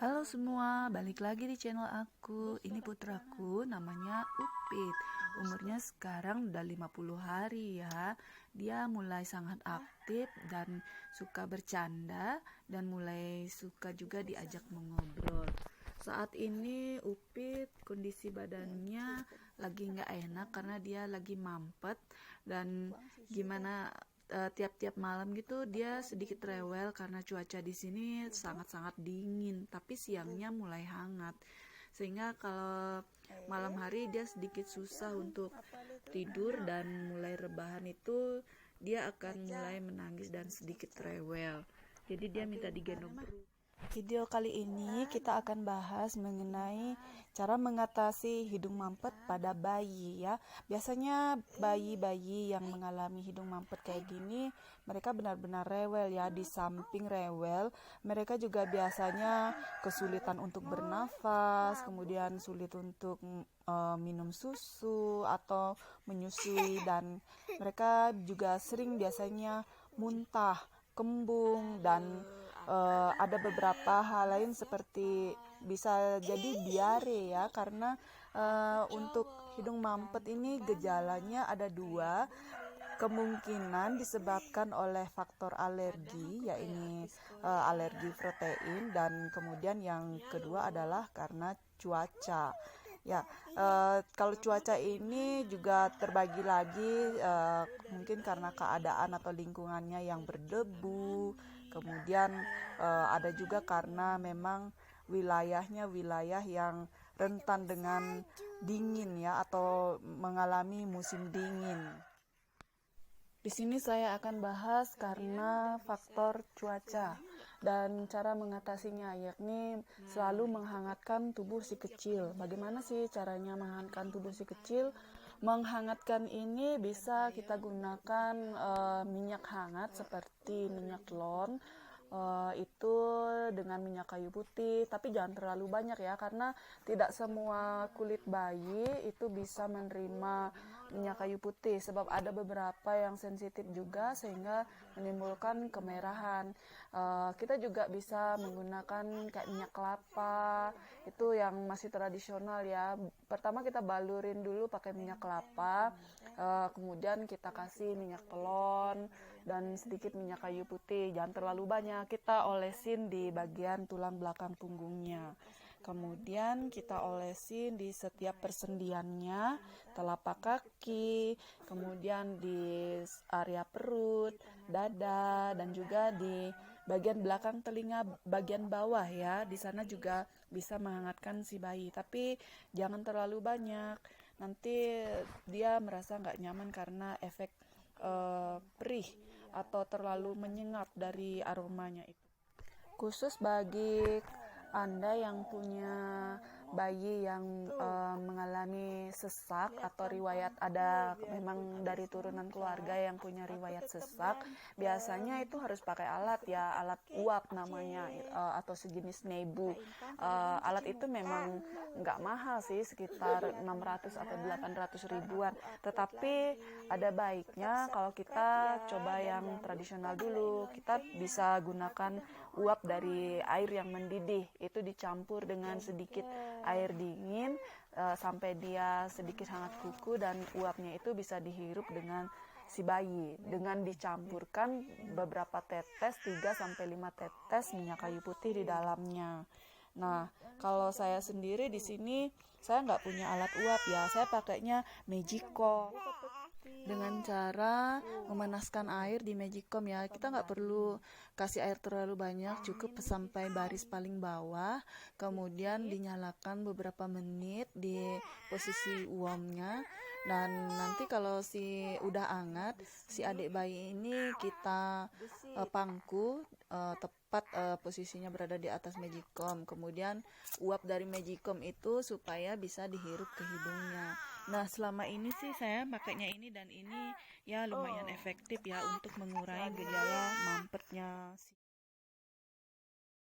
Halo semua, balik lagi di channel aku. Ini putraku, namanya Upit. Umurnya sekarang udah 50 hari ya. Dia mulai sangat aktif dan suka bercanda dan mulai suka juga diajak mengobrol. Saat ini Upit kondisi badannya lagi nggak enak karena dia lagi mampet dan gimana tiap-tiap malam gitu dia sedikit rewel karena cuaca di sini sangat-sangat dingin, tapi siangnya mulai hangat. Sehingga kalau malam hari dia sedikit susah untuk tidur dan mulai rebahan itu dia akan mulai menangis dan sedikit rewel. Jadi dia minta digendong terus. Video kali ini kita akan bahas mengenai cara mengatasi hidung mampet pada bayi ya. Biasanya bayi-bayi yang mengalami hidung mampet kayak gini, mereka benar-benar rewel ya. Di samping rewel, mereka juga biasanya kesulitan untuk bernafas, kemudian sulit untuk minum susu atau menyusui, dan mereka juga sering biasanya muntah, kembung, dan ada beberapa hal lain seperti bisa jadi diare ya, karena untuk hidung mampet ini gejalanya ada dua. Kemungkinan disebabkan oleh faktor alergi, yaitu alergi protein, dan kemudian yang kedua adalah karena cuaca. Ya, kalau cuaca ini juga terbagi lagi, mungkin karena keadaan atau lingkungannya yang berdebu. Kemudian ada juga karena memang wilayahnya wilayah yang rentan dengan dingin ya, atau mengalami musim dingin. Di sini saya akan bahas karena faktor cuaca dan cara mengatasinya, yakni selalu menghangatkan tubuh si kecil. Bagaimana sih caranya menghangatkan tubuh si kecil? Menghangatkan ini bisa kita gunakan minyak hangat seperti minyak telon. Itu dengan minyak kayu putih, tapi jangan terlalu banyak ya, karena tidak semua kulit bayi itu bisa menerima minyak kayu putih, sebab ada beberapa yang sensitif juga sehingga menimbulkan kemerahan. Kita juga bisa menggunakan kayak minyak kelapa, itu yang masih tradisional ya. Pertama kita balurin dulu pakai minyak kelapa, kemudian kita kasih minyak telon dan sedikit minyak kayu putih, jangan terlalu banyak. Kita olesin di bagian tulang belakang punggungnya, kemudian kita olesin di setiap persendiannya, telapak kaki, kemudian di area perut, dada, dan juga di bagian belakang telinga bagian bawah ya. Di sana juga bisa menghangatkan si bayi, tapi jangan terlalu banyak, nanti dia merasa nggak nyaman karena efek perih atau terlalu menyengat dari aromanya itu. Khusus bagi Anda yang punya bayi yang mengalami sesak atau riwayat, ada memang dari turunan keluarga yang punya riwayat sesak, biasanya itu harus pakai alat ya, alat uap namanya, atau sejenis nebu. Alat itu memang nggak mahal sih, sekitar 600 atau 800 ribuan, tetapi ada baiknya kalau kita coba yang tradisional dulu. Kita bisa gunakan uap dari air yang mendidih, itu dicampur dengan sedikit air dingin sampai dia sedikit hangat kuku, dan uapnya itu bisa dihirup dengan si bayi dengan dicampurkan beberapa tetes, 3-5 tetes minyak kayu putih di dalamnya. Nah, kalau saya sendiri di sini saya nggak punya alat uap ya, saya pakainya Magicom. Dengan cara memanaskan air di Magicom ya, kita nggak perlu kasih air terlalu banyak, cukup sampai baris paling bawah, kemudian dinyalakan beberapa menit di posisi warmnya, dan nanti kalau si udah hangat, si adik bayi ini kita pangku tepat posisinya berada di atas Magicom, kemudian uap dari Magicom itu supaya bisa dihirup ke hidungnya. Nah, selama ini sih saya pakainya ini, dan ini ya lumayan efektif ya untuk mengurangi gejala mampetnya.